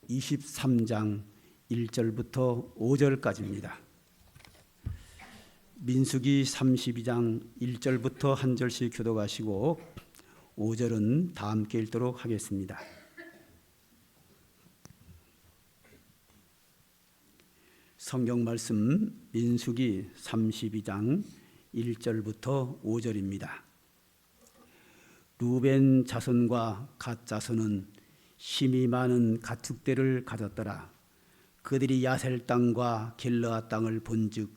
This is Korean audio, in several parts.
23장 1절부터 5절까지입니다. 민수기 32장 1절부터 한 절씩 교독하시고 5절은 다 함께 읽도록 하겠습니다. 성경 말씀 민수기 32장 1절부터 5절입니다. 루벤 자손과 갓 자손은 심이 많은 가축대를 가졌더라. 그들이 야셀 땅과 길르앗 땅을 본즉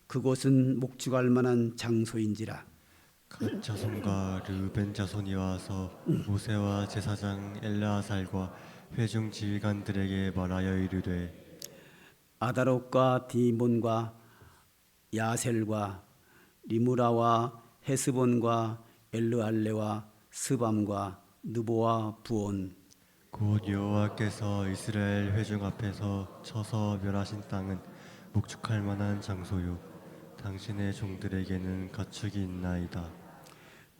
그곳은 목축할 만한 장소인지라. 갓 자손과 르벤 자손이 와서 모세와 제사장 엘르아살과 회중 지휘관들에게 말하여 이르되 아다롯과 디몬과 야셀과 리무라와 헤스본과 엘르알레와 스밤과 느보와 부온 곧 여호와께서 이스라엘 회중 앞에서 쳐서 멸하신 땅은 목축할 만한 장소요 당신의 종들에게는 가축이 있나이다.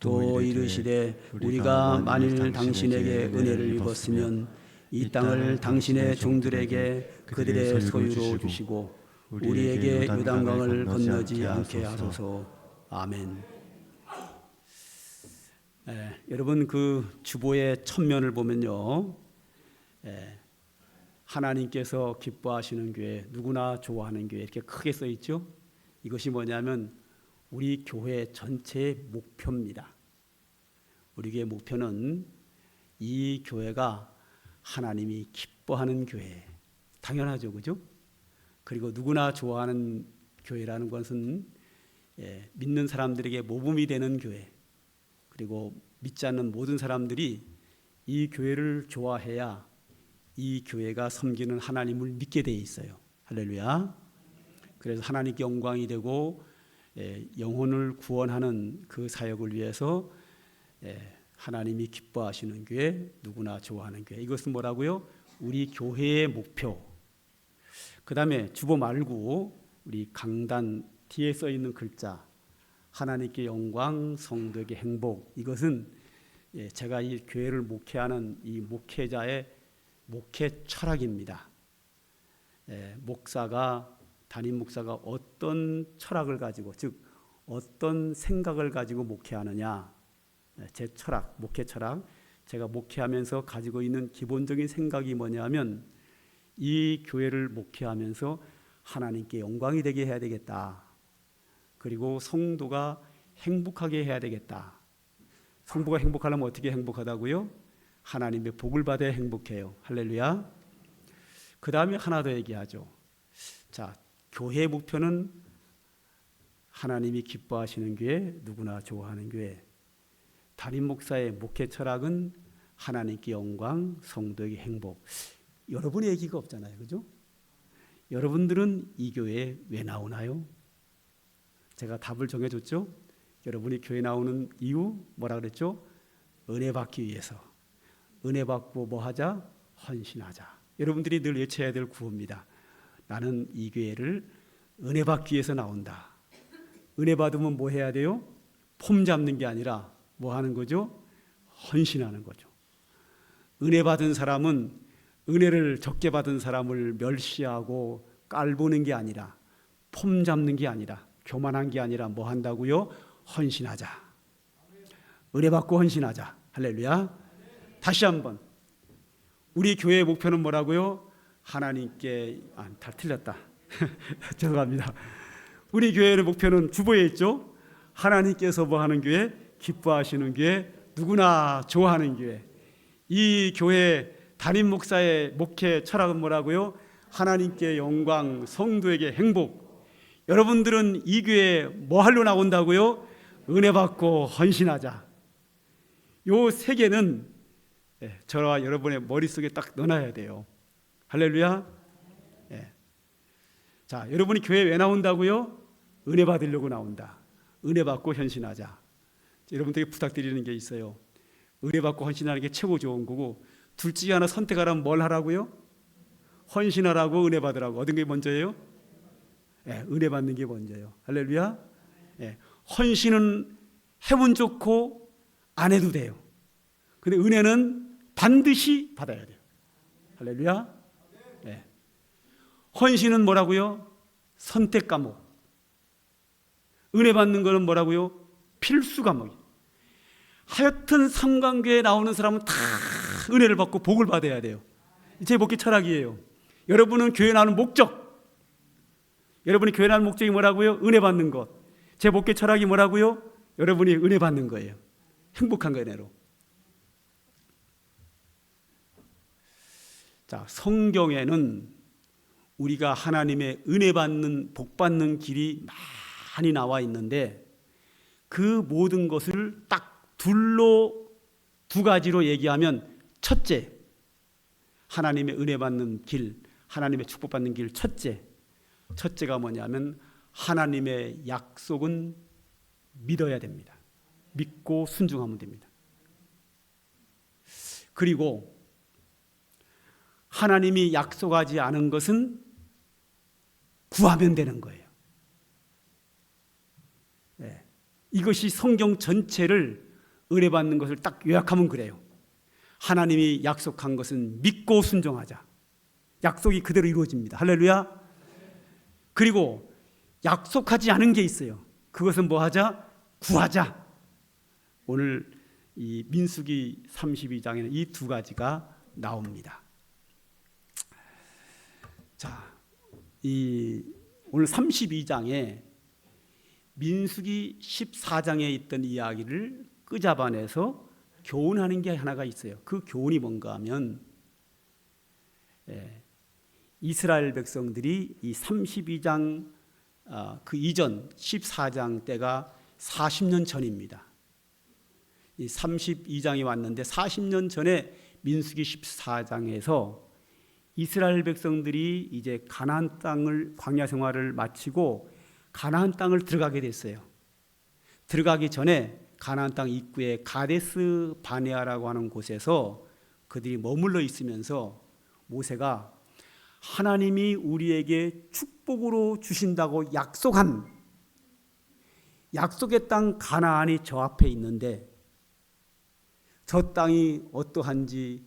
또 이르시되 우리가 만일 당신에게 은혜를 입었으면 이 땅을 당신의 종들에게 그들의 소유로 주시고 우리에게 요단강을 건너지 않게 하소서. 아멘. 여러분 그 주보의 첫 면을 보면요, 하나님께서 기뻐하시는 교회, 누구나 좋아하는 교회 이렇게 크게 써 있죠. 이것이 뭐냐면 우리 교회 전체의 목표입니다. 우리 교회 목표는 이 교회가 하나님이 기뻐하는 교회, 당연하죠, 그죠? 그리고 누구나 좋아하는 교회라는 것은 믿는 사람들에게 모범이 되는 교회, 그리고 믿지 않는 모든 사람들이 이 교회를 좋아해야 이 교회가 섬기는 하나님을 믿게 돼 있어요. 할렐루야. 그래서 하나님께 영광이 되고 영혼을 구원하는 그 사역을 위해서 하나님이 기뻐하시는 교회, 누구나 좋아하는 교회. 이것은 뭐라고요? 우리 교회의 목표. 그 다음에 주보 말고 우리 강단 뒤에 써 있는 글자, 하나님께 영광, 성도에게 행복. 이것은 제가 이 교회를 목회하는 이 목회자의 목회 철학입니다. 담임 목사가 어떤 철학을 가지고, 즉 어떤 생각을 가지고 목회하느냐, 제 철학, 목회 철학, 제가 목회하면서 가지고 있는 기본적인 생각이 뭐냐면 이 교회를 목회하면서 하나님께 영광이 되게 해야 되겠다. 그리고 성도가 행복하게 해야 되겠다. 성도가 행복하려면 어떻게 행복하다고요? 하나님의 복을 받아야 행복해요. 할렐루야. 그 다음에 하나 더 얘기하죠. 자, 교회의 목표는 하나님이 기뻐하시는 교회, 누구나 좋아하는 교회. 담임 목사의 목회 철학은 하나님께 영광, 성도에게 행복. 여러분의 얘기가 없잖아요, 그죠? 여러분들은 이 교회에 왜 나오나요? 제가 답을 정해줬죠. 여러분이 교회 나오는 이유 뭐라 그랬죠? 은혜 받기 위해서. 은혜 받고 뭐 하자? 헌신하자. 여러분들이 늘 외쳐야 될 구호입니다. 나는 이 교회를 은혜 받기 위해서 나온다. 은혜 받으면 뭐 해야 돼요? 폼 잡는 게 아니라 뭐 하는 거죠? 헌신하는 거죠. 은혜 받은 사람은 은혜를 적게 받은 사람을 멸시하고 깔보는 게 아니라, 폼 잡는 게 아니라, 교만한 게 아니라 뭐 한다고요? 헌신하자. 은혜 받고 헌신하자. 할렐루야. 다시 한번, 우리 교회의 목표는 뭐라고요? 하나님께, 다 틀렸다. 죄송합니다. 우리 교회의 목표는 주보에 있죠. 하나님께서 뭐 하는 교회? 기뻐하시는 교회, 누구나 좋아하는 교회. 이 교회 담임 목사의 목회 철학은 뭐라고요? 하나님께 영광, 성도에게 행복. 여러분들은 이 교회에 뭐 하러 나온다고요? 은혜 받고 헌신하자. 요 세 개는 저와 여러분의 머릿속에 딱 넣어놔야 돼요. 할렐루야. 자, 여러분이 교회에 왜 나온다고요? 은혜 받으려고 나온다. 은혜 받고 헌신하자. 여러분들에게 부탁드리는 게 있어요. 은혜 받고 헌신하는 게 최고 좋은 거고, 둘 중에 하나 선택하라면 뭘 하라고요? 헌신하라고, 은혜 받으라고. 어떤 게 먼저예요? 은혜 받는 게 먼저예요. 할렐루야. 헌신은 해본 좋고 안 해도 돼요. 근데 은혜는 반드시 받아야 돼요. 할렐루야. 예. 헌신은 뭐라고요? 선택 과목. 은혜 받는 거는 뭐라고요? 필수 과목. 하여튼 삼관교회에 나오는 사람은 다 은혜를 받고 복을 받아야 돼요. 제 목회 철학이에요. 여러분은 교회 나오는 목적, 여러분이 교회 나오는 목적이 뭐라고요? 은혜 받는 것. 제 목회 철학이 뭐라고요? 여러분이 은혜 받는 거예요. 행복한 거 은혜로. 자, 성경에는 우리가 하나님의 은혜 받는, 복 받는 길이 많이 나와 있는데 그 모든 것을 딱 두 가지로 얘기하면, 첫째, 하나님의 은혜 받는 길, 하나님의 축복 받는 길, 첫째가 뭐냐면 하나님의 약속은 믿어야 됩니다. 믿고 순종하면 됩니다. 그리고 하나님이 약속하지 않은 것은 구하면 되는 거예요. 네. 이것이 성경 전체를 은혜 받는 것을 딱 요약하면 그래요. 하나님이 약속한 것은 믿고 순종하자. 약속이 그대로 이루어집니다. 할렐루야. 그리고 약속하지 않은 게 있어요. 그것은 뭐 하자? 구하자. 오늘 이 민수기 32장에는 이 두 가지가 나옵니다. 자, 오늘 32장에 민수기 14장에 있던 이야기를 끄잡아내서 교훈하는 게 하나가 있어요. 그 교훈이 뭔가 하면 이스라엘 백성들이 이 32장 그 이전 14장 때가 40년 전입니다. 이 32장이 왔는데 40년 전에 민수기 14장에서 이스라엘 백성들이 이제 가나안 땅을, 광야 생활을 마치고 가나안 땅을 들어가게 됐어요. 들어가기 전에 가나안 땅 입구에 가데스 바네아라고 하는 곳에서 그들이 머물러 있으면서 모세가 하나님이 우리에게 축복으로 주신다고 약속한 약속의 땅 가나안이 저 앞에 있는데 저 땅이 어떠한지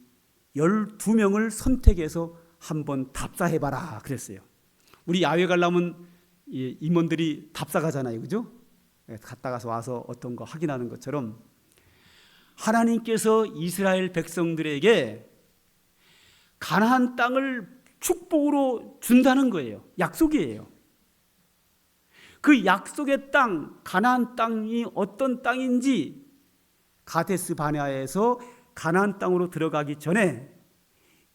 12명을 선택해서 한번 답사해봐라 그랬어요. 우리 야외 가려면 임원들이 답사 가잖아요. 그죠? 갔다 가서 와서 어떤 거 확인하는 것처럼 하나님께서 이스라엘 백성들에게 가나안 땅을 축복으로 준다는 거예요. 약속이에요. 그 약속의 땅, 가나안 땅이 어떤 땅인지 가데스 바네아에서 가나안 땅으로 들어가기 전에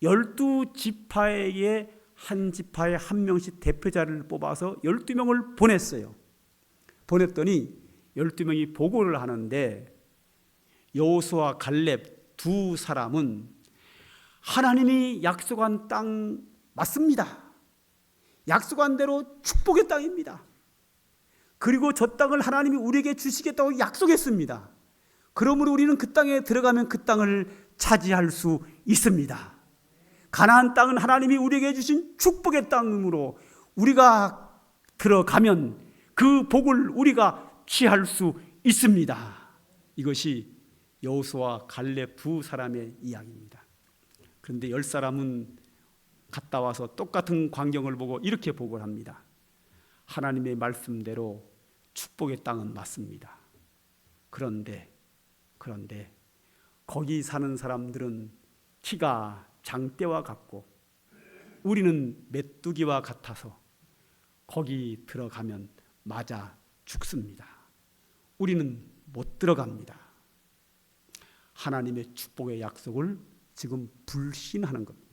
12지파에게 한 지파에 한 명씩 대표자를 뽑아서 12명을 보냈어요. 보냈더니 12명이 보고를 하는데 여호수아 갈렙 두 사람은 하나님이 약속한 땅 맞습니다. 약속한 대로 축복의 땅입니다. 그리고 저 땅을 하나님이 우리에게 주시겠다고 약속했습니다. 그러므로 우리는 그 땅에 들어가면 그 땅을 차지할 수 있습니다. 가나안 땅은 하나님이 우리에게 주신 축복의 땅이므로 우리가 들어가면 그 복을 우리가 취할 수 있습니다. 이것이 여호수아 갈렙 두 사람의 이야기입니다. 그런데 10사람은 갔다 와서 똑같은 광경을 보고 이렇게 보고를 합니다. 하나님의 말씀대로 축복의 땅은 맞습니다. 그런데 거기 사는 사람들은 키가 장대와 같고 우리는 메뚜기와 같아서 거기 들어가면 맞아 죽습니다. 우리는 못 들어갑니다. 하나님의 축복의 약속을 지금 불신하는 겁니다.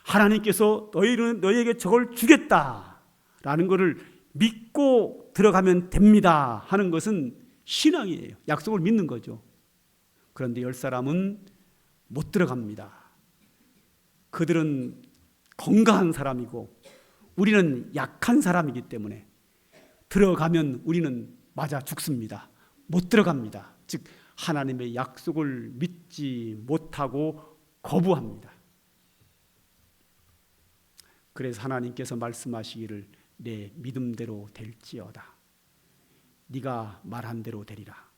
하나님께서 너희에게 저걸 주겠다라는 것을 믿고 들어가면 됩니다 하는 것은 신앙이에요. 약속을 믿는 거죠. 그런데 10사람은 못 들어갑니다. 그들은 건강한 사람이고 우리는 약한 사람이기 때문에 들어가면 우리는 맞아 죽습니다. 못 들어갑니다. 즉 하나님의 약속을 믿지 못하고 거부합니다. 그래서 하나님께서 말씀하시기를 내 믿음대로 될지어다. 네가 말한 대로 되리라.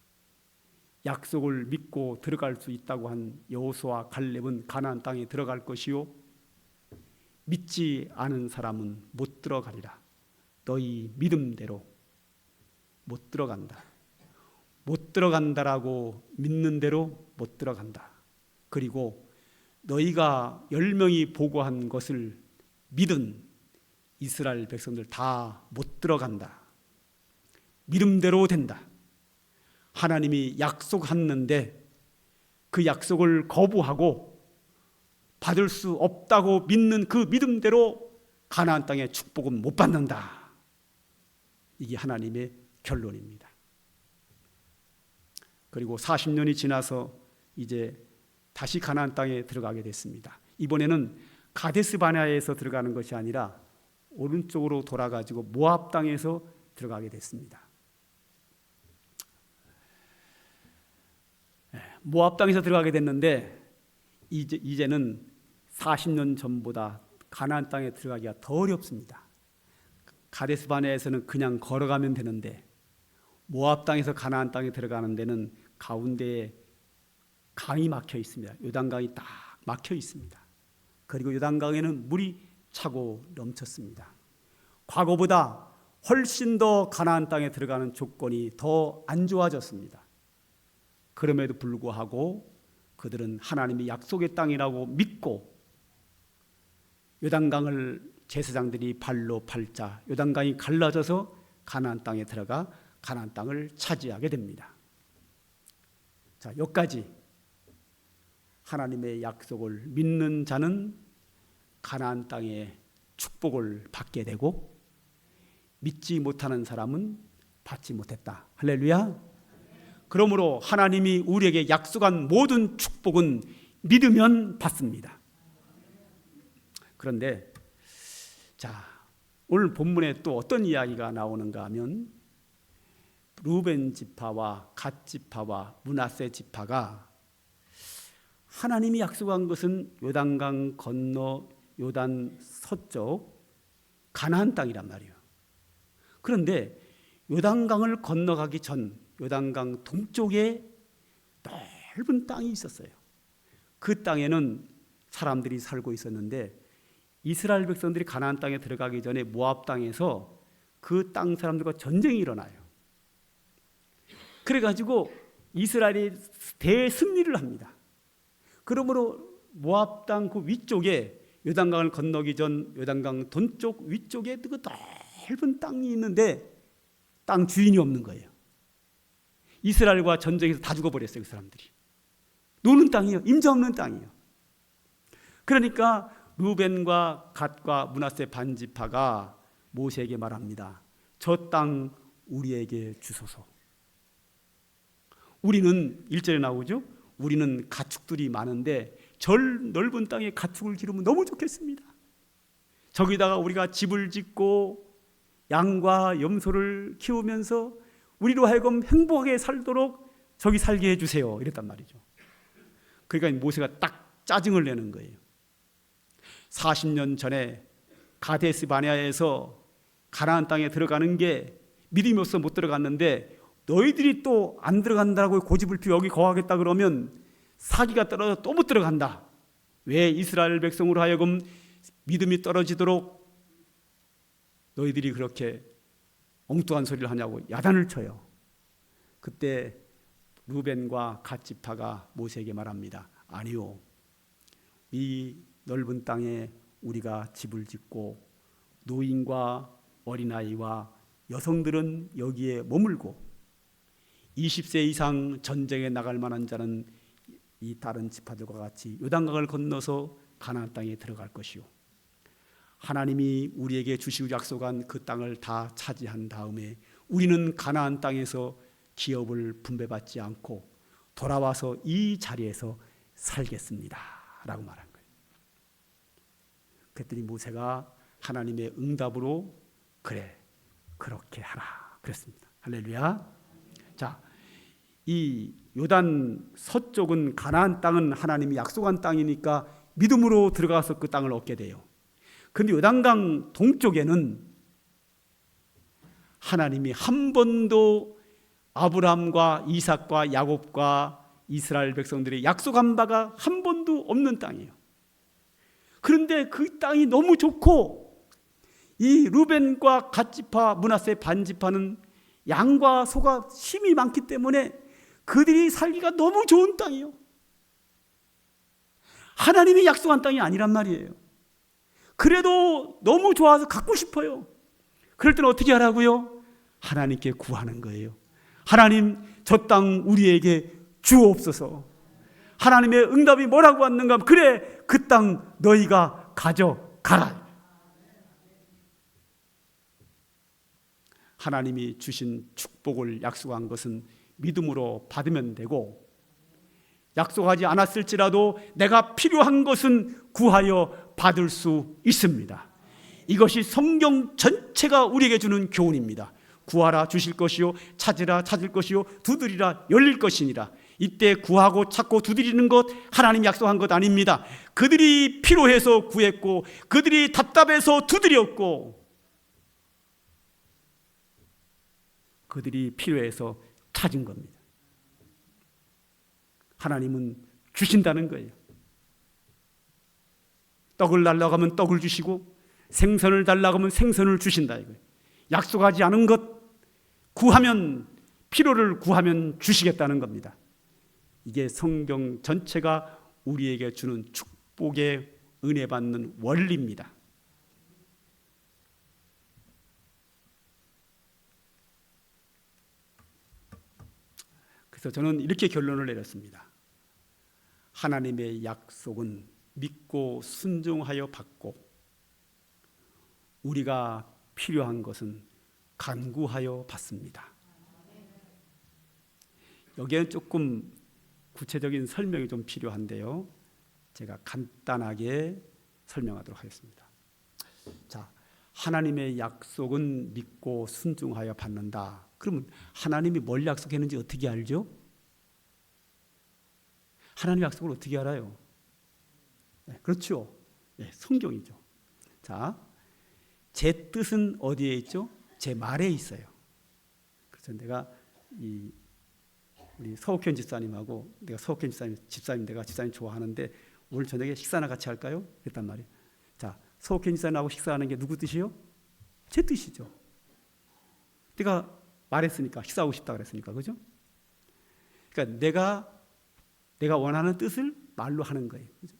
약속을 믿고 들어갈 수 있다고 한 여호수아와 갈렙은 가나안 땅에 들어갈 것이요 믿지 않은 사람은 못 들어가리라. 너희 믿음대로 못 들어간다. 못 들어간다라고 믿는 대로 못 들어간다. 그리고 너희가 10명이 보고한 것을 믿은 이스라엘 백성들 다 못 들어간다. 믿음대로 된다. 하나님이 약속했는데 그 약속을 거부하고 받을 수 없다고 믿는 그 믿음대로 가나안 땅의 축복은 못 받는다. 이게 하나님의 결론입니다. 그리고 40년이 지나서 이제 다시 가나안 땅에 들어가게 됐습니다. 이번에는 가데스 바네아에서 들어가는 것이 아니라 오른쪽으로 돌아가지고 모압 땅에서 들어가게 됐습니다. 모압 땅에서 들어가게 됐는데 이제는 40년 전보다 가나안 땅에 들어가기가 더 어렵습니다. 가데스 바네아에서는 그냥 걸어가면 되는데 모압 땅에서 가나안 땅에 들어가는 데는 가운데에 강이 막혀 있습니다. 요단강이 딱 막혀 있습니다. 그리고 요단강에는 물이 차고 넘쳤습니다. 과거보다 훨씬 더 가나안 땅에 들어가는 조건이 더 안 좋아졌습니다. 그럼에도 불구하고 그들은 하나님이 약속의 땅이라고 믿고 요단강을 제사장들이 발로 밟자 요단강이 갈라져서 가나안 땅에 들어가 가나안 땅을 차지하게 됩니다. 자, 여기까지 하나님의 약속을 믿는 자는 가나안 땅의 축복을 받게 되고 믿지 못하는 사람은 받지 못했다. 할렐루야. 그러므로 하나님이 우리에게 약속한 모든 축복은 믿으면 받습니다. 그런데 자, 오늘 본문에 또 어떤 이야기가 나오는가 하면 루벤 지파와 갓 지파와 므낫세 지파가 하나님이 약속한 것은 요단강 건너 요단 서쪽 가나안 땅이란 말이에요. 그런데 요단강을 건너가기 전 요단강 동쪽에 넓은 땅이 있었어요. 그 땅에는 사람들이 살고 있었는데 이스라엘 백성들이 가나안 땅에 들어가기 전에 모압 땅에서 그 땅 사람들과 전쟁이 일어나요. 그래가지고 이스라엘이 대승리를 합니다. 그러므로 모압 땅 그 위쪽에 요단강을 건너기 전 요단강 동쪽 위쪽에 그 넓은 땅이 있는데 땅 주인이 없는 거예요. 이스라엘과 전쟁에서 다 죽어버렸어요. 그 사람들이. 노는 땅이에요. 임자 없는 땅이에요. 그러니까 루벤과 갓과 므낫세 반지파가 모세에게 말합니다. 저 땅 우리에게 주소서. 우리는 1절에 나오죠. 우리는 가축들이 많은데 절 넓은 땅에 가축을 기르면 너무 좋겠습니다. 저기다가 우리가 집을 짓고 양과 염소를 키우면서 우리로 하여금 행복하게 살도록 저기 살게 해주세요. 이랬단 말이죠. 그러니까 모세가 딱 짜증을 내는 거예요. 40년 전에 가데스 바네아에서 가나안 땅에 들어가는 게 믿음이 없어 못 들어갔는데 너희들이 또 안 들어간다고 고집을 피워 여기 거하겠다 그러면 사기가 떨어져 또 못 들어간다. 왜 이스라엘 백성으로 하여금 믿음이 떨어지도록 너희들이 그렇게 엉뚱한 소리를 하냐고 야단을 쳐요. 그때 루벤과 갓 지파가 모세에게 말합니다. 아니요, 이 넓은 땅에 우리가 집을 짓고 노인과 어린아이와 여성들은 여기에 머물고 20세 이상 전쟁에 나갈 만한 자는 이 다른 지파들과 같이 요단강을 건너서 가나안 땅에 들어갈 것이요, 하나님이 우리에게 주시고 약속한 그 땅을 다 차지한 다음에 우리는 가나안 땅에서 기업을 분배받지 않고 돌아와서 이 자리에서 살겠습니다 라고 말한 거예요. 그랬더니 모세가 하나님의 응답으로 그래 그렇게 하라 그랬습니다. 할렐루야. 자, 이 요단 서쪽은 가나안 땅은 하나님이 약속한 땅이니까 믿음으로 들어가서 그 땅을 얻게 돼요. 그런데 요단강 동쪽에는 하나님이 한 번도 아브라함과 이삭과 야곱과 이스라엘 백성들이 약속한 바가 한 번도 없는 땅이에요. 그런데 그 땅이 너무 좋고 이 루벤과 갓지파, 므낫세 반지파는 양과 소가 힘이 많기 때문에 그들이 살기가 너무 좋은 땅이에요. 하나님이 약속한 땅이 아니란 말이에요. 그래도 너무 좋아서 갖고 싶어요. 그럴 때는 어떻게 하라고요? 하나님께 구하는 거예요. 하나님, 저 땅 우리에게 주옵소서. 하나님의 응답이 뭐라고 왔는가? 그래, 그 땅 너희가 가져가라. 하나님이 주신 축복을 약속한 것은 믿음으로 받으면 되고, 약속하지 않았을지라도 내가 필요한 것은 구하여 받을 수 있습니다. 이것이 성경 전체가 우리에게 주는 교훈입니다. 구하라 주실 것이요, 찾으라 찾을 것이요, 두드리라 열릴 것이니라. 이때 구하고 찾고 두드리는 것 하나님 약속한 것 아닙니다. 그들이 필요해서 구했고 그들이 답답해서 두드렸고 그들이 필요해서 찾은 겁니다. 하나님은 주신다는 거예요. 떡을 달라고 하면 떡을 주시고 생선을 달라고 하면 생선을 주신다 이거예요. 약속하지 않은 것 구하면, 필요를 구하면 주시겠다는 겁니다. 이게 성경 전체가 우리에게 주는 축복의 은혜 받는 원리입니다. 그래서 저는 이렇게 결론을 내렸습니다. 하나님의 약속은 믿고 순종하여 받고, 우리가 필요한 것은 간구하여 받습니다. 여기에는 조금 구체적인 설명이 좀 필요한데요. 제가 간단하게 설명하도록 하겠습니다. 자, 하나님의 약속은 믿고 순종하여 받는다. 그러면 하나님이 뭘 약속했는지 어떻게 알죠? 하나님의 약속을 어떻게 알아요? 네, 그렇죠. 네, 성경이죠. 자, 제 뜻은 어디에 있죠? 제 말에 있어요. 그래서 내가 우리 서옥현 집사님하고, 내가 서옥현 집사님 내가 집사님 좋아하는데 오늘 저녁에 식사나 같이 할까요? 그랬단 말이에요. 자, 서옥현 집사님하고 식사하는 게 누구 뜻이요? 제 뜻이죠. 내가 말했으니까, 식사하고 싶다 그랬으니까, 그죠? 그러니까 내가 원하는 뜻을 말로 하는 거예요. 그죠?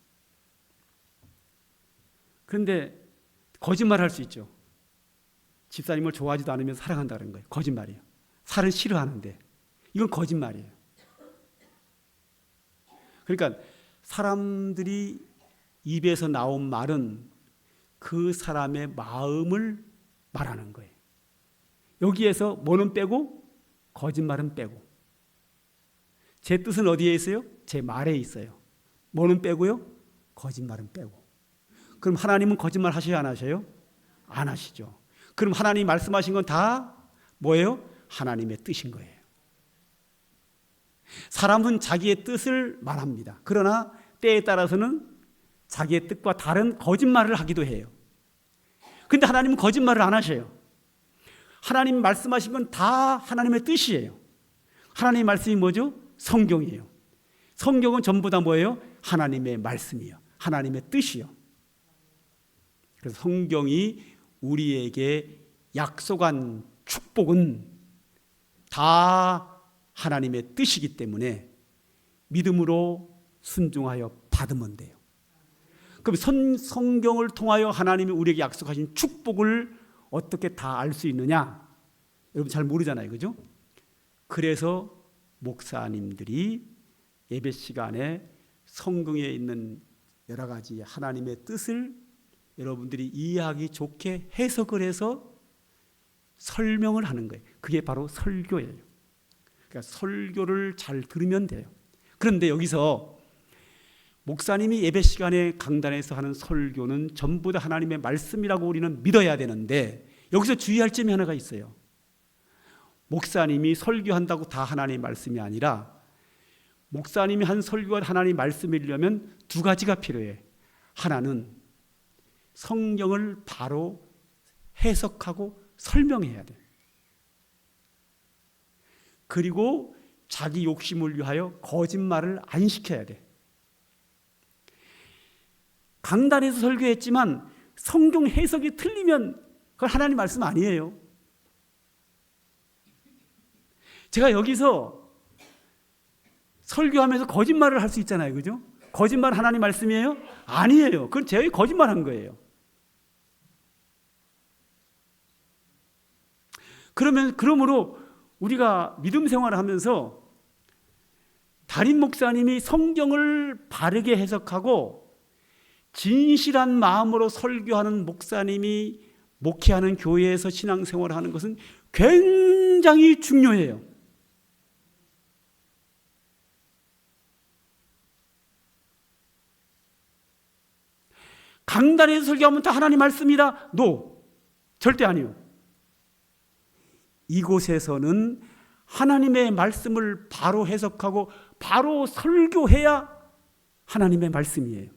그런데 거짓말할 수 있죠. 집사님을 좋아하지도 않으면서 사랑한다는 거예요. 거짓말이에요. 살은 싫어하는데 이건 거짓말이에요. 그러니까 사람들이 입에서 나온 말은 그 사람의 마음을 말하는 거예요. 여기에서 뭐는 빼고 거짓말은 빼고. 제 뜻은 어디에 있어요? 제 말에 있어요. 뭐는 빼고요? 거짓말은 빼고. 그럼 하나님은 거짓말 하셔요, 안 하셔요? 안 하시죠. 그럼 하나님이 말씀하신 건 다 뭐예요? 하나님의 뜻인 거예요. 사람은 자기의 뜻을 말합니다. 그러나 때에 따라서는 자기의 뜻과 다른 거짓말을 하기도 해요. 근데 하나님은 거짓말을 안 하셔요. 하나님 말씀하신 건 다 하나님의 뜻이에요. 하나님의 말씀이 뭐죠? 성경이에요. 성경은 전부 다 뭐예요? 하나님의 말씀이에요. 하나님의 뜻이요. 그래서 성경이 우리에게 약속한 축복은 다 하나님의 뜻이기 때문에 믿음으로 순종하여 받으면 돼요. 그럼 성경을 통하여 하나님이 우리에게 약속하신 축복을 어떻게 다 알 수 있느냐? 여러분 잘 모르잖아요, 그죠? 그래서 목사님들이 예배 시간에 성경에 있는 여러 가지 하나님의 뜻을 여러분들이 이해하기 좋게 해석을 해서 설명을 하는 거예요. 그게 바로 설교예요. 그러니까 설교를 잘 들으면 돼요. 그런데 여기서 목사님이 예배 시간에 강단에서 하는 설교는 전부 다 하나님의 말씀이라고 우리는 믿어야 되는데, 여기서 주의할 점이 하나가 있어요. 목사님이 설교한다고 다 하나님의 말씀이 아니라, 목사님이 한 설교가 하나님의 말씀이려면 두 가지가 필요해. 하나는 성경을 바로 해석하고 설명해야 돼. 그리고 자기 욕심을 위하여 거짓말을 안 시켜야 돼. 강단에서 설교했지만 성경 해석이 틀리면 그건 하나님 말씀 아니에요. 제가 여기서 설교하면서 거짓말을 할 수 있잖아요. 그죠? 거짓말 하나님 말씀이에요? 아니에요. 그건 제가 거짓말한 거예요. 그러므로 우리가 믿음 생활을 하면서 담임 목사님이 성경을 바르게 해석하고 진실한 마음으로 설교하는 목사님이 목회하는 교회에서 신앙생활을 하는 것은 굉장히 중요해요. 강단에서 설교하면 다 하나님 말씀이다. No. 절대 아니요. 이곳에서는 하나님의 말씀을 바로 해석하고 바로 설교해야 하나님의 말씀이에요.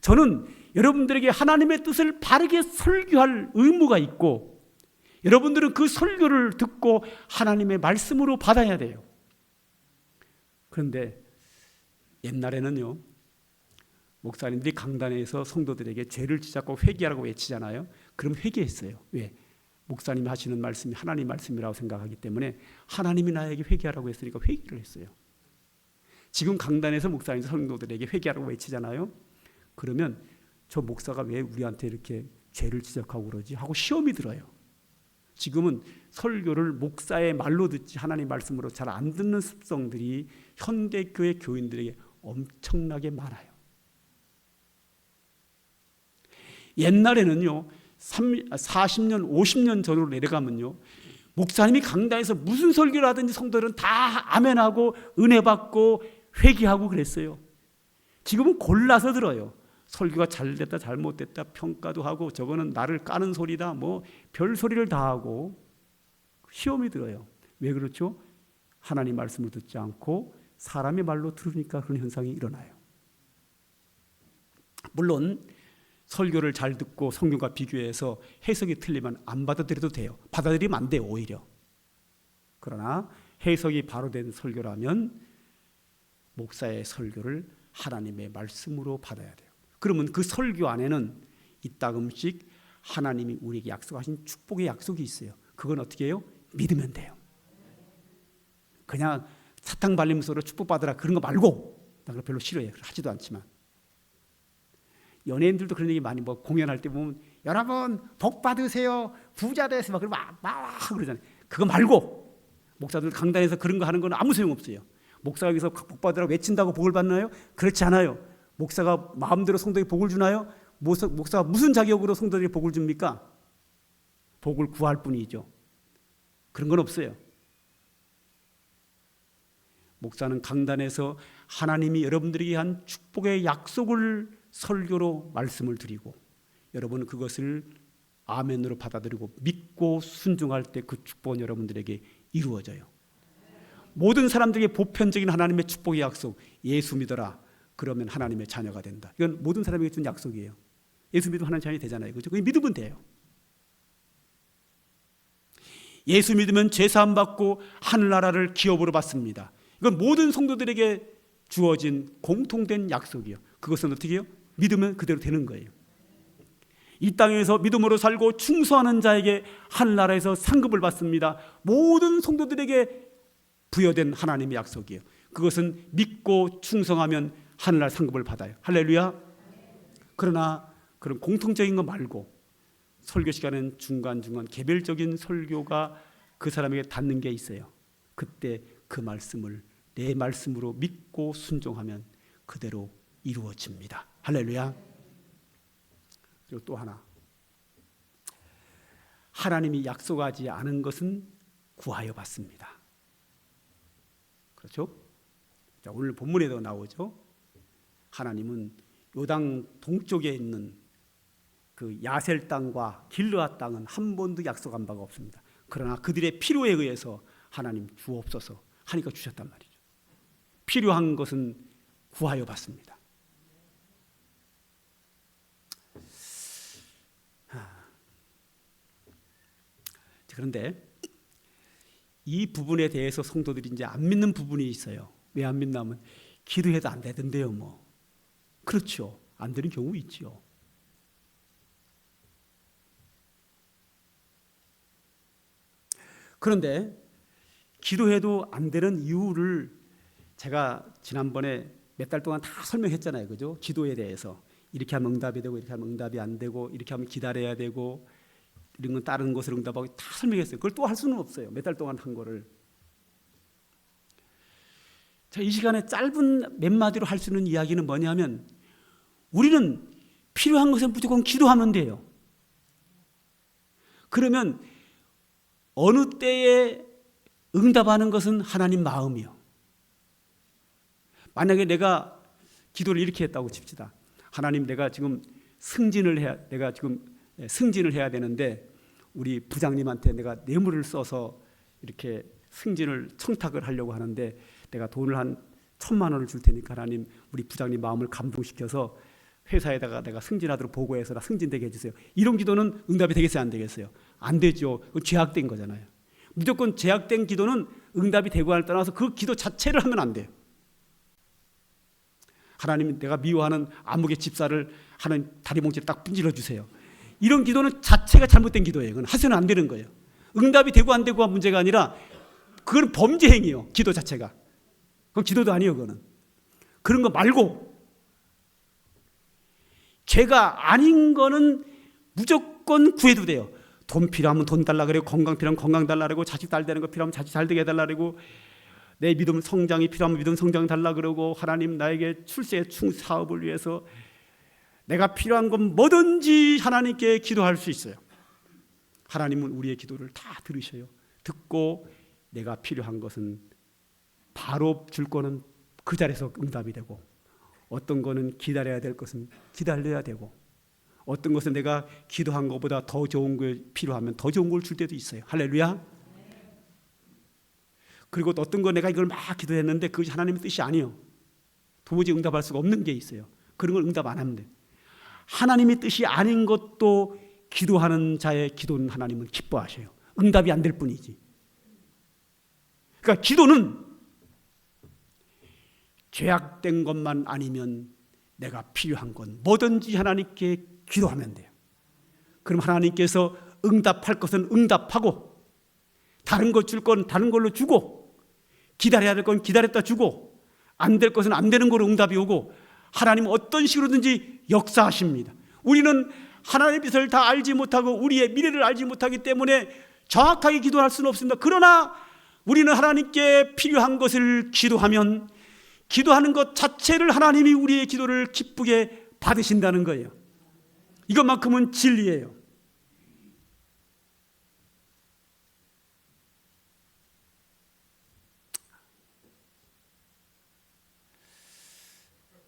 저는 여러분들에게 하나님의 뜻을 바르게 설교할 의무가 있고 여러분들은 그 설교를 듣고 하나님의 말씀으로 받아야 돼요. 그런데 옛날에는요, 목사님들이 강단에서 성도들에게 죄를 지잡고 회개하라고 외치잖아요. 그럼 회개했어요. 왜? 목사님이 하시는 말씀이 하나님 말씀이라고 생각하기 때문에 하나님이 나에게 회개하라고 했으니까 회개를 했어요. 지금 강단에서 목사님 성도들에게 회개하라고 외치잖아요. 그러면 저 목사가 왜 우리한테 이렇게 죄를 지적하고 그러지? 하고 시험이 들어요. 지금은 설교를 목사의 말로 듣지 하나님 말씀으로 잘 안 듣는 습성들이 현대교회 교인들에게 엄청나게 많아요. 옛날에는요, 40년, 50년 전으로 내려가면요, 목사님이 강단에서 무슨 설교를 하든지 성도들은 다 아멘하고 은혜 받고 회개하고 그랬어요. 지금은 골라서 들어요. 설교가 잘됐다 잘못됐다 평가도 하고 저거는 나를 까는 소리다 뭐 별소리를 다 하고 시험이 들어요. 왜 그렇죠? 하나님 말씀을 듣지 않고 사람의 말로 들으니까 그런 현상이 일어나요. 물론 설교를 잘 듣고 성경과 비교해서 해석이 틀리면 안 받아들여도 돼요. 받아들이면 안 돼요, 오히려. 그러나 해석이 바로 된 설교라면 목사의 설교를 하나님의 말씀으로 받아야 돼요. 그러면 그 설교 안에는 이따금씩 하나님이 우리에게 약속하신 축복의 약속이 있어요. 그건 어떻게 해요? 믿으면 돼요. 그냥 사탕 발림소로 축복받으라 그런 거 말고, 나 그거 별로 싫어해요. 하지도 않지만. 연예인들도 그런 얘기 많이 뭐 공연할 때 보면 여러분 복 받으세요, 부자 되세요 막 그러잖아요. 그거 말고 목사들 강단에서 그런 거 하는 건 아무 소용 없어요. 목사가 여기서 복 받으라고 외친다고 복을 받나요? 그렇지 않아요. 목사가 마음대로 성도에게 복을 주나요? 목사가 무슨 자격으로 성도에게 복을 줍니까? 복을 구할 뿐이죠. 그런 건 없어요. 목사는 강단에서 하나님이 여러분들에게 한 축복의 약속을 설교로 말씀을 드리고 여러분은 그것을 아멘으로 받아들이고 믿고 순종할 때 그 축복은 여러분들에게 이루어져요. 모든 사람들에게 보편적인 하나님의 축복의 약속, 예수 믿어라 그러면 하나님의 자녀가 된다. 이건 모든 사람에게 준 약속이에요. 예수 믿으면 하나님의 자녀이 되잖아요. 그렇죠? 그게 믿으면 돼요. 예수 믿으면 죄사함 받고 하늘나라를 기업으로 받습니다. 이건 모든 성도들에게 주어진 공통된 약속이에요. 그것은 어떻게 해요? 믿으면 그대로 되는 거예요. 이 땅에서 믿음으로 살고 충성하는 자에게 하늘나라에서 상급을 받습니다. 모든 성도들에게 부여된 하나님의 약속이에요. 그것은 믿고 충성하면 하늘나라 상급을 받아요. 할렐루야. 그러나 그런 공통적인 거 말고 설교 시간은 중간중간 개별적인 설교가 그 사람에게 닿는 게 있어요. 그때 그 말씀을 내 말씀으로 믿고 순종하면 그대로 이루어집니다. 할렐루야. 그리고 또 하나, 하나님이 약속하지 않은 것은 구하여 받습니다. 그렇죠? 자, 오늘 본문에도 나오죠. 하나님은 요당 동쪽에 있는 그 야셀 땅과 길르앗 땅은 한 번도 약속한 바가 없습니다. 그러나 그들의 필요에 의해서 하나님 주옵소서 하니까 주셨단 말이죠. 필요한 것은 구하여 받습니다. 그런데 이 부분에 대해서 성도들이 이제 안 믿는 부분이 있어요. 왜 안 믿냐면 기도해도 안 되던데요, 뭐. 그렇죠. 안 되는 경우 있죠. 그런데 기도해도 안 되는 이유를 제가 지난번에 몇 달 동안 다 설명했잖아요. 그죠? 기도에 대해서. 이렇게 하면 응답이 되고 이렇게 하면 응답이 안 되고 이렇게 하면 기다려야 되고 이런 건 다른 것을 응답하고 다 설명했어요. 그걸 또 할 수는 없어요. 몇 달 동안 한 거를. 자, 이 시간에 짧은 몇 마디로 할 수 있는 이야기는 뭐냐면 우리는 필요한 것은 무조건 기도하면 돼요. 그러면 어느 때에 응답하는 것은 하나님 마음이요. 만약에 내가 기도를 이렇게 했다고 칩시다. 하나님, 내가 지금 승진을 해야 되는데 우리 부장님한테 내가 뇌물을 써서 이렇게 승진을 청탁을 하려고 하는데 내가 돈을 한 1,000만 원을 줄 테니까 하나님 우리 부장님 마음을 감동시켜서 회사에다가 내가 승진하도록 보고해서 나 승진되게 해주세요. 이런 기도는 응답이 되겠어요, 안 되겠어요? 안 되죠. 그건 죄악된 거잖아요. 무조건 죄악된 기도는 응답이 되고 안 떠나서 그 기도 자체를 하면 안 돼요. 하나님, 내가 미워하는 암흑의 집사를 하는 다리 몽치를 딱 분질러 주세요. 이런 기도는 자체가 잘못된 기도예요. 그건 하셔는 안 되는 거예요. 응답이 되고 안 되고가 문제가 아니라 그건 범죄 행위예요. 기도 자체가. 그건 기도도 아니에요. 그거는. 그런 거 말고 죄가 아닌 거는 무조건 구해도 돼요. 돈 필요하면 돈 달라 그러고 건강 필요하면 건강 달라 그러고 자식 잘 되는 거 필요하면 자식 잘 되게 해달라 그러고 내 믿음 성장이 필요하면 믿음 성장 달라 그러고 하나님 나에게 출세 사업을 위해서 내가 필요한 건 뭐든지 하나님께 기도할 수 있어요. 하나님은 우리의 기도를 다 들으셔요. 듣고 내가 필요한 것은 바로 줄 거는 그 자리에서 응답이 되고 어떤 거는 기다려야 될 것은 기다려야 되고 어떤 것은 내가 기도한 것보다 더 좋은 게 필요하면 더 좋은 걸 줄 때도 있어요. 할렐루야. 그리고 어떤 거 내가 이걸 막 기도했는데 그것이 하나님의 뜻이 아니에요. 도무지 응답할 수가 없는 게 있어요. 그런 걸 응답 안 하면 돼요. 하나님의 뜻이 아닌 것도 기도하는 자의 기도는 하나님은 기뻐하셔요. 응답이 안 될 뿐이지. 그러니까 기도는 죄악된 것만 아니면 내가 필요한 건 뭐든지 하나님께 기도하면 돼요. 그럼 하나님께서 응답할 것은 응답하고 다른 것 줄 건 다른 걸로 주고 기다려야 될 건 기다렸다 주고 안 될 것은 안 되는 거로 응답이 오고 하나님은 어떤 식으로든지 역사하십니다. 우리는 하나님의 뜻을 다 알지 못하고 우리의 미래를 알지 못하기 때문에 정확하게 기도할 수는 없습니다. 그러나 우리는 하나님께 필요한 것을 기도하면 기도하는 것 자체를 하나님이 우리의 기도를 기쁘게 받으신다는 거예요. 이것만큼은 진리예요.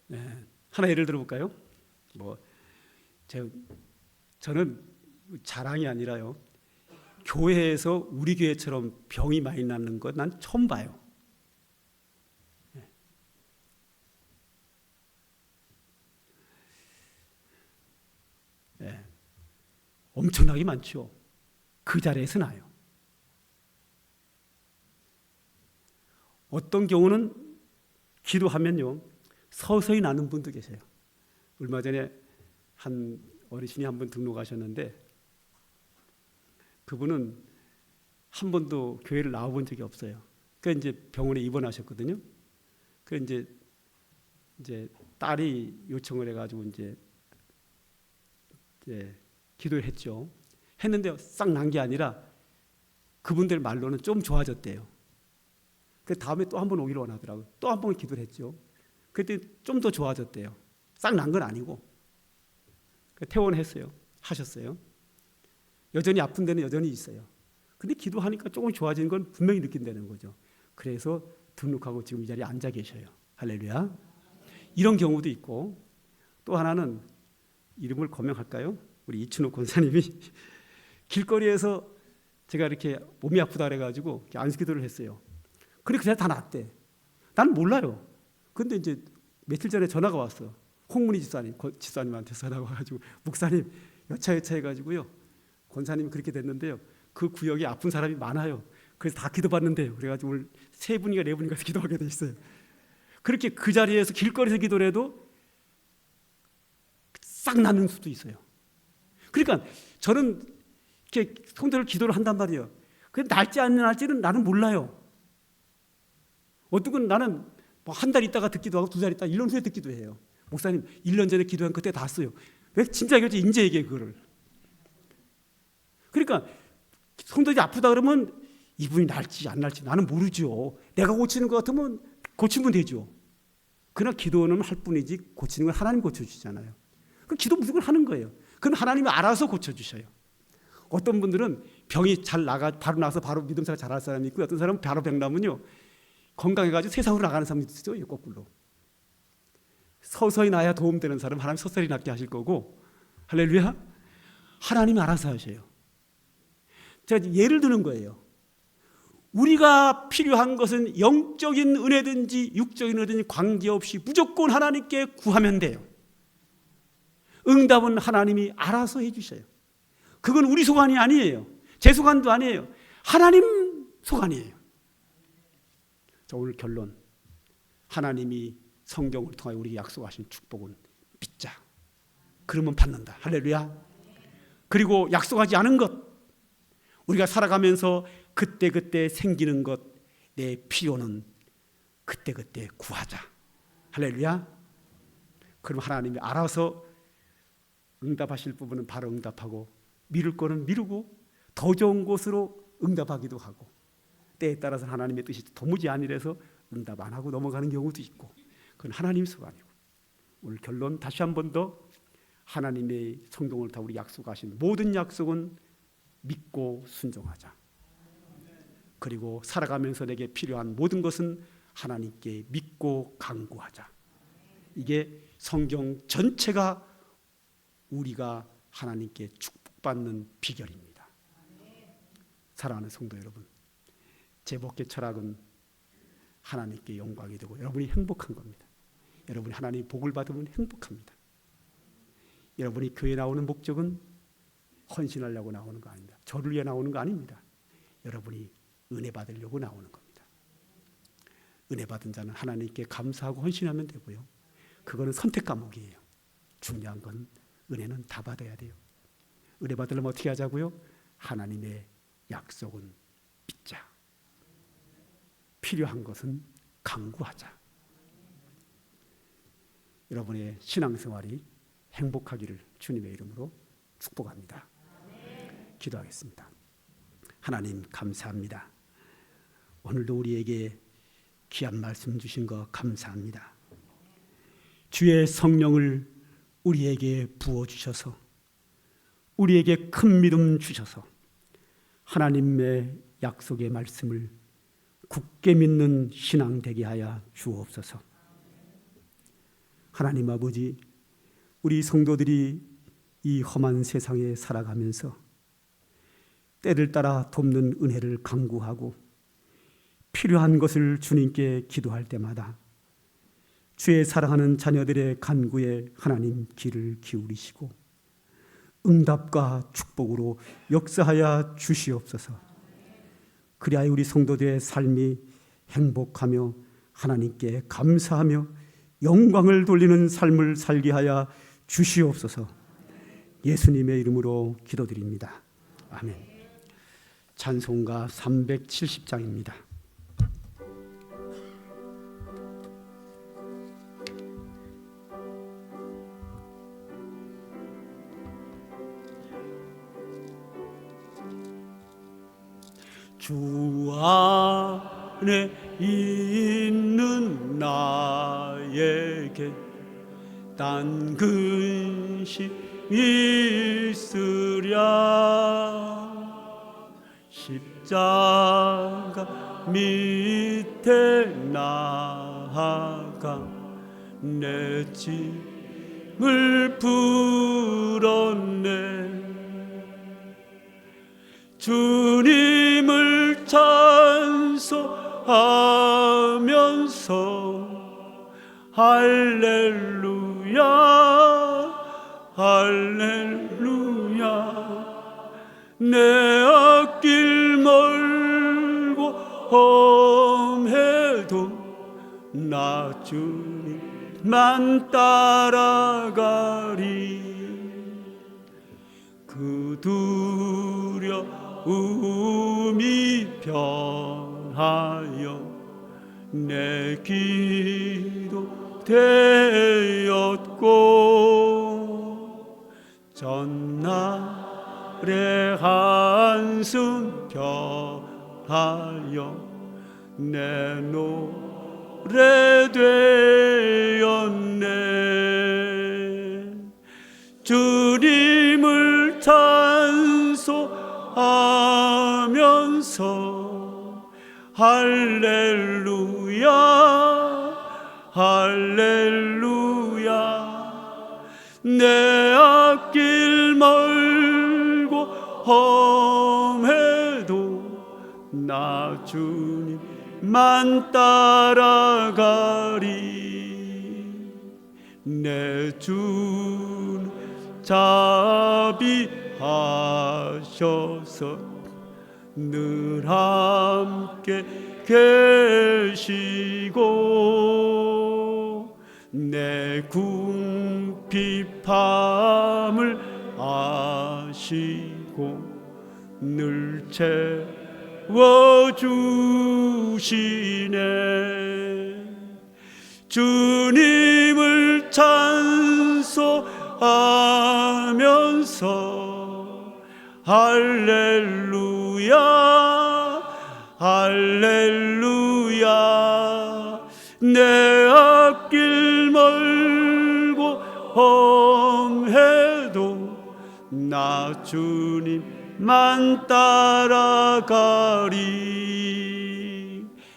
네, 하나 예를 들어볼까요? 저는 자랑이 아니라요. 교회에서 우리 교회처럼 병이 많이 나는 건 난 처음 봐요. 네. 엄청나게 많죠. 그 자리에서 나요. 어떤 경우는 기도하면요 서서히 나는 분도 계세요. 얼마 전에 한 어르신이 한 분 등록하셨는데 그분은 한 번도 교회를 나와본 적이 없어요. 그러니까 이제 병원에 입원하셨거든요. 그 이제 딸이 요청을 해가지고 이제 기도를 했죠. 했는데 싹 난 게 아니라 그분들 말로는 좀 좋아졌대요. 그 다음에 또 한 번 오기를 원하더라고요. 또 한 번 기도를 했죠. 그때 좀 더 좋아졌대요. 싹 난 건 아니고. 퇴원했어요. 하셨어요. 여전히 아픈 데는 여전히 있어요. 근데 기도하니까 조금 좋아지는 건 분명히 느낀다는 거죠. 그래서 등록하고 지금 이 자리에 앉아 계셔요. 할렐루야. 이런 경우도 있고 또 하나는 이름을 거명할까요? 우리 이춘호 권사님이 길거리에서 제가 이렇게 몸이 아프다 그래가지고 안수기도를 했어요. 근데 그냥 다 낫대. 나는 몰라요. 근데 이제 며칠 전에 전화가 왔어. 홍문희 집사님한테 전화가 와가지고 목사님 여차여차 해가지고요. 권사님이 그렇게 됐는데요. 그 구역에 아픈 사람이 많아요. 그래서 다 기도받는데요. 그래가지고 오늘 세 분인가 네 분인가 기도하게 돼 있어요. 그렇게 그 자리에서 길거리에서 기도를 해도 싹 나는 수도 있어요. 그러니까 저는 이렇게 성도를 기도를 한단 말이에요. 근데 날지 안 날지는 나는 몰라요. 어떤 건 나는 뭐 한 달 있다가 듣기도 하고 2달 있다가 1년 후에 듣기도 해요. 목사님 1년 전에 기도한 그때 다 써요. 왜 진짜 이거지? 인제 얘기해 그거를. 그러니까 성도들이 아프다 그러면 이분이 날지 안 날지 나는 모르죠. 내가 고치는 것 같으면 고치면 되죠. 그러나 기도는 할 뿐이지 고치는 건 하나님 고쳐주시잖아요. 그럼 기도 무조건 하는 거예요. 그럼 하나님이 알아서 고쳐주셔요. 어떤 분들은 병이 잘 바로 나서 바로 믿음생활 잘할 사람이 있고, 어떤 사람은 바로 병 나면요 건강해가지고 세상으로 나가는 사람이 있어요. 거꾸로 서서히 나야 도움되는 사람 하나님 서서히 낫게 하실 거고, 할렐루야. 하나님이 알아서 하셔요. 제가 예를 드는 거예요. 우리가 필요한 것은 영적인 은혜든지 육적인 은혜든지 관계없이 무조건 하나님께 구하면 돼요. 응답은 하나님이 알아서 해주셔요. 그건 우리 소관이 아니에요. 제 소관도 아니에요. 하나님 소관이에요. 자, 오늘 결론. 하나님이 성경을 통하여 우리에게 약속하신 축복은 믿자. 그러면 받는다. 할렐루야. 그리고 약속하지 않은 것, 우리가 살아가면서 그때그때 생기는 것, 내 필요는 그때그때 구하자. 할렐루야. 그럼 하나님이 알아서 응답하실 부분은 바로 응답하고, 미룰 거는 미루고 더 좋은 곳으로 응답하기도 하고, 때에 따라서 하나님의 뜻이 도무지 아니라서 응답 안 하고 넘어가는 경우도 있고, 그건 하나님 소관이고. 오늘 결론 다시 한 번 더, 하나님의 성경을 다 우리 약속하신 모든 약속은 믿고 순종하자. 그리고 살아가면서 내게 필요한 모든 것은 하나님께 믿고 간구하자. 이게 성경 전체가 우리가 하나님께 축복받는 비결입니다. 사랑하는 성도 여러분, 제 목회 철학은 하나님께 영광이 되고 여러분이 행복한 겁니다. 여러분이 하나님의 복을 받으면 행복합니다. 여러분이 교회 나오는 목적은 헌신하려고 나오는 거 아닙니다. 저를 위해 나오는 거 아닙니다. 여러분이 은혜 받으려고 나오는 겁니다. 은혜 받은 자는 하나님께 감사하고 헌신하면 되고요. 그거는 선택 과목이에요. 중요한 건 은혜는 다 받아야 돼요. 은혜 받으려면 어떻게 하자고요? 하나님의 약속은 믿자. 필요한 것은 간구하자. 여러분의 신앙생활이 행복하기를 주님의 이름으로 축복합니다. 기도하겠습니다. 하나님 감사합니다. 오늘도 우리에게 귀한 말씀 주신 거 감사합니다. 주의 성령을 우리에게 부어주셔서 우리에게 큰 믿음 주셔서 하나님의 약속의 말씀을 굳게 믿는 신앙 되게 하여 주옵소서. 하나님 아버지, 우리 성도들이 이 험한 세상에 살아가면서 때를 따라 돕는 은혜를 간구하고 필요한 것을 주님께 기도할 때마다 주의 사랑하는 자녀들의 간구에 하나님 귀를 기울이시고 응답과 축복으로 역사하여 주시옵소서. 그리하여 우리 성도들의 삶이 행복하며 하나님께 감사하며 영광을 돌리는 삶을 살게 하여 주시옵소서. 예수님의 이름으로 기도드립니다. 아멘. 찬송가 370장입니다. 주 안에 있는 나에게 딴 근심 있으랴. 십자가 밑에 나아가 내 짐을 풀었네. 주님을 찬송하면서 할렐루야 할렐루야. 내 앞길 멀고 주님만 따라가리. 그 두려움이 변하여 내 기도 되었고, 전날의 한숨 변하여 내 노래 되었네. 주님을 찬송하면서 할렐루야 할렐루야. 내 앞길 멀고 험해도 나 주님만 따라가리. 내 주는 자비하셔서 늘 함께 계시고, 내 궁핍함을 아시고 늘 채워주시네. 주님을 찬송하면서 할렐루야 할렐루야. 내 앞길 멀고 험해도 나 주님만 따라가리.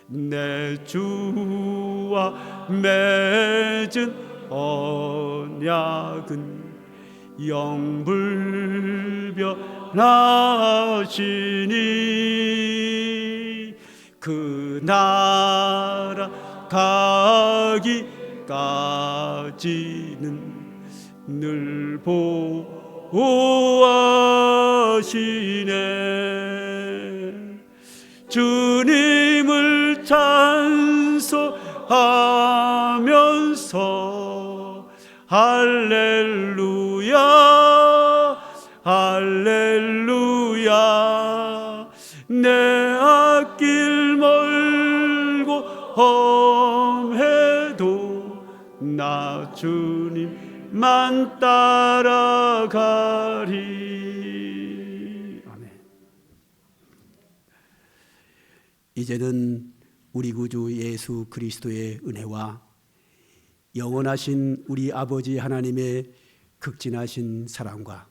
내 주와 맺은 언약은 영불변하시니, 그 나라 가기까지는 늘 보호하시네. 주님을 찬송하면서 할렐루야 할렐루야. 내 앞길 멀고 험해도 나 주님만 따라가리. 아멘. 이제는 우리 구주 예수 그리스도의 은혜와 영원하신 우리 아버지 하나님의 극진하신 사랑과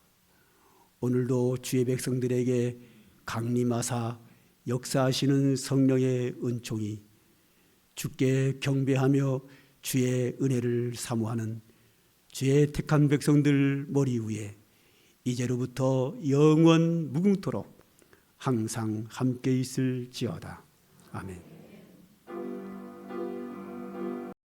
오늘도 주의 백성들에게 강림하사 역사하시는 성령의 은총이 주께 경배하며 주의 은혜를 사모하는 주의 택한 백성들 머리 위에 이제로부터 영원 무궁토록 항상 함께 있을지어다. 아멘.